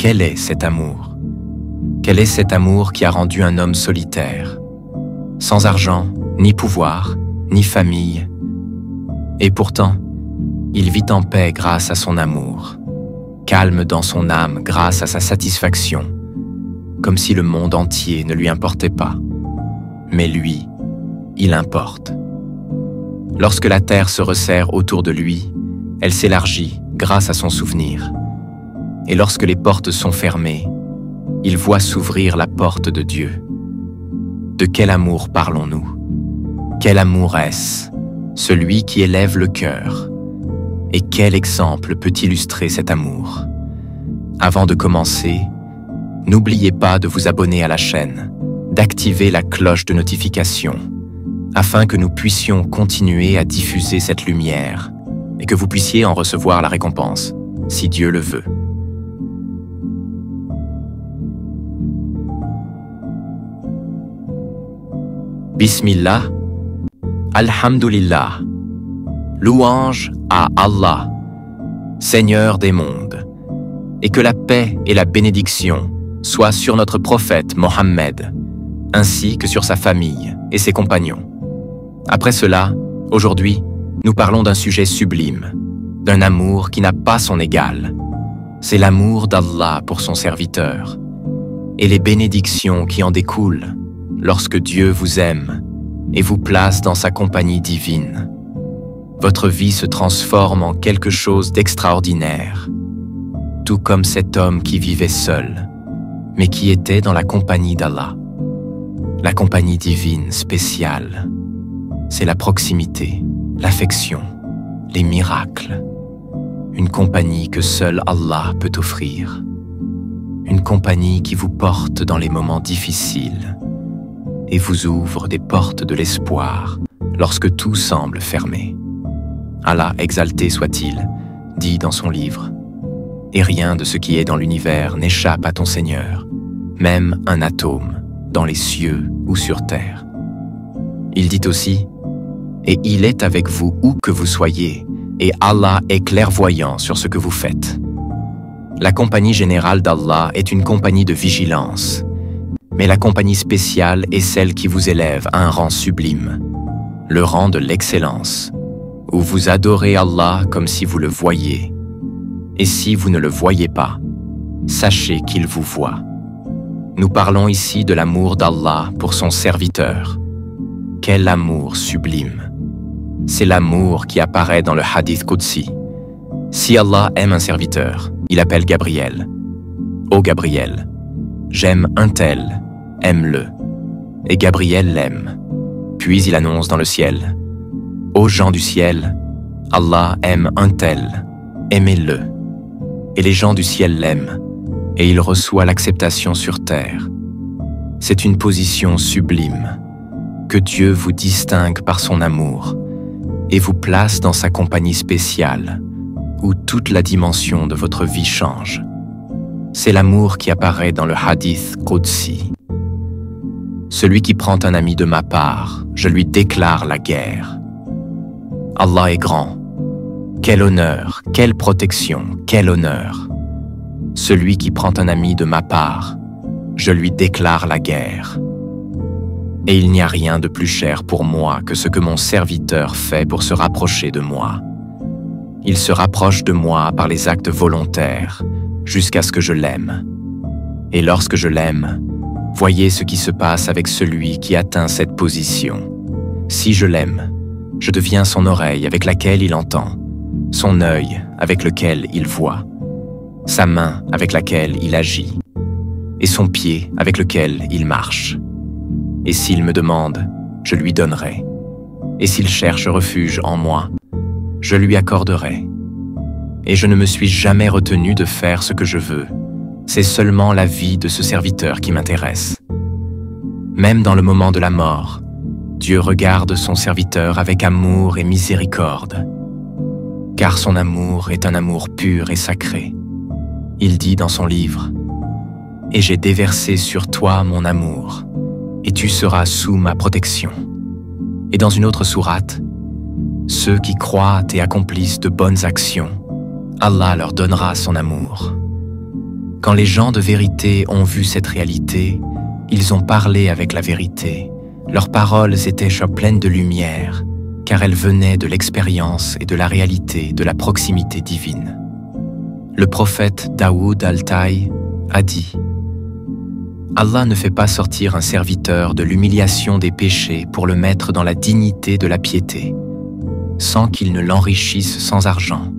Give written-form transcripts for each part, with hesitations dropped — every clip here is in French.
quel est cet amour? Quel est cet amour qui a rendu un homme solitaire, sans argent, ni pouvoir, ni famille? Et pourtant, il vit en paix grâce à son amour, calme dans son âme grâce à sa satisfaction, comme si le monde entier ne lui importait pas. Mais lui, il importe. Lorsque la terre se resserre autour de lui, elle s'élargit grâce à son souvenir. Et lorsque les portes sont fermées, il voit s'ouvrir la porte de Dieu. De quel amour parlons-nous? Quel amour est-ce? Celui qui élève le cœur. Et quel exemple peut illustrer cet amour? Avant de commencer, n'oubliez pas de vous abonner à la chaîne, d'activer la cloche de notification, afin que nous puissions continuer à diffuser cette lumière et que vous puissiez en recevoir la récompense, si Dieu le veut. Bismillah, Alhamdulillah, louange à Allah, Seigneur des mondes, et que la paix et la bénédiction soient sur notre prophète Mohammed, ainsi que sur sa famille et ses compagnons. Après cela, aujourd'hui, nous parlons d'un sujet sublime, d'un amour qui n'a pas son égal. C'est l'amour d'Allah pour son serviteur, et les bénédictions qui en découlent lorsque Dieu vous aime et vous place dans sa compagnie divine. Votre vie se transforme en quelque chose d'extraordinaire, tout comme cet homme qui vivait seul, mais qui était dans la compagnie d'Allah. La compagnie divine spéciale, c'est la proximité, l'affection, les miracles. Une compagnie que seul Allah peut offrir. Une compagnie qui vous porte dans les moments difficiles et vous ouvre des portes de l'espoir lorsque tout semble fermé. Allah exalté soit-il, dit dans son livre, « Et rien de ce qui est dans l'univers n'échappe à ton Seigneur, même un atome, dans les cieux ou sur terre. » Il dit aussi, « Et il est avec vous où que vous soyez, et Allah est clairvoyant sur ce que vous faites. » La compagnie générale d'Allah est une compagnie de vigilance, mais la compagnie spéciale est celle qui vous élève à un rang sublime, le rang de l'excellence, où vous adorez Allah comme si vous le voyiez. Et si vous ne le voyez pas, sachez qu'il vous voit. Nous parlons ici de l'amour d'Allah pour son serviteur. Quel amour sublime! C'est l'amour qui apparaît dans le hadith Qudsi. Si Allah aime un serviteur, il appelle Gabriel. « Ô Gabriel, j'aime un tel, aime-le. » Et Gabriel l'aime. Puis il annonce dans le ciel. « Ô gens du ciel, Allah aime un tel, aimez-le. » Et les gens du ciel l'aiment, et il reçoit l'acceptation sur terre. C'est une position sublime, que Dieu vous distingue par son amour et vous place dans sa compagnie spéciale, où toute la dimension de votre vie change. C'est l'amour qui apparaît dans le hadith Qudsi. Celui qui prend un ami de ma part, je lui déclare la guerre. Allah est grand. Quel honneur, quelle protection, quel honneur. Celui qui prend un ami de ma part, je lui déclare la guerre. Et il n'y a rien de plus cher pour moi que ce que mon serviteur fait pour se rapprocher de moi. Il se rapproche de moi par les actes volontaires, jusqu'à ce que je l'aime. Et lorsque je l'aime, voyez ce qui se passe avec celui qui atteint cette position. Si je l'aime, je deviens son oreille avec laquelle il entend, son œil avec lequel il voit, sa main avec laquelle il agit, et son pied avec lequel il marche. Et s'il me demande, je lui donnerai. Et s'il cherche refuge en moi, je lui accorderai. Et je ne me suis jamais retenu de faire ce que je veux. C'est seulement la vie de ce serviteur qui m'intéresse. Même dans le moment de la mort, Dieu regarde son serviteur avec amour et miséricorde, car son amour est un amour pur et sacré. Il dit dans son livre, « Et j'ai déversé sur toi mon amour, et tu seras sous ma protection. » Et dans une autre sourate, « Ceux qui croient et accomplissent de bonnes actions, Allah leur donnera son amour. » Quand les gens de vérité ont vu cette réalité, ils ont parlé avec la vérité. Leurs paroles étaient pleines de lumière, car elles venaient de l'expérience et de la réalité de la proximité divine. Le prophète Daoud al-Taï a dit « Allah ne fait pas sortir un serviteur de l'humiliation des péchés pour le mettre dans la dignité de la piété, sans qu'il ne l'enrichisse sans argent,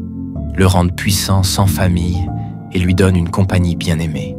le rende puissant sans famille et lui donne une compagnie bien-aimée. »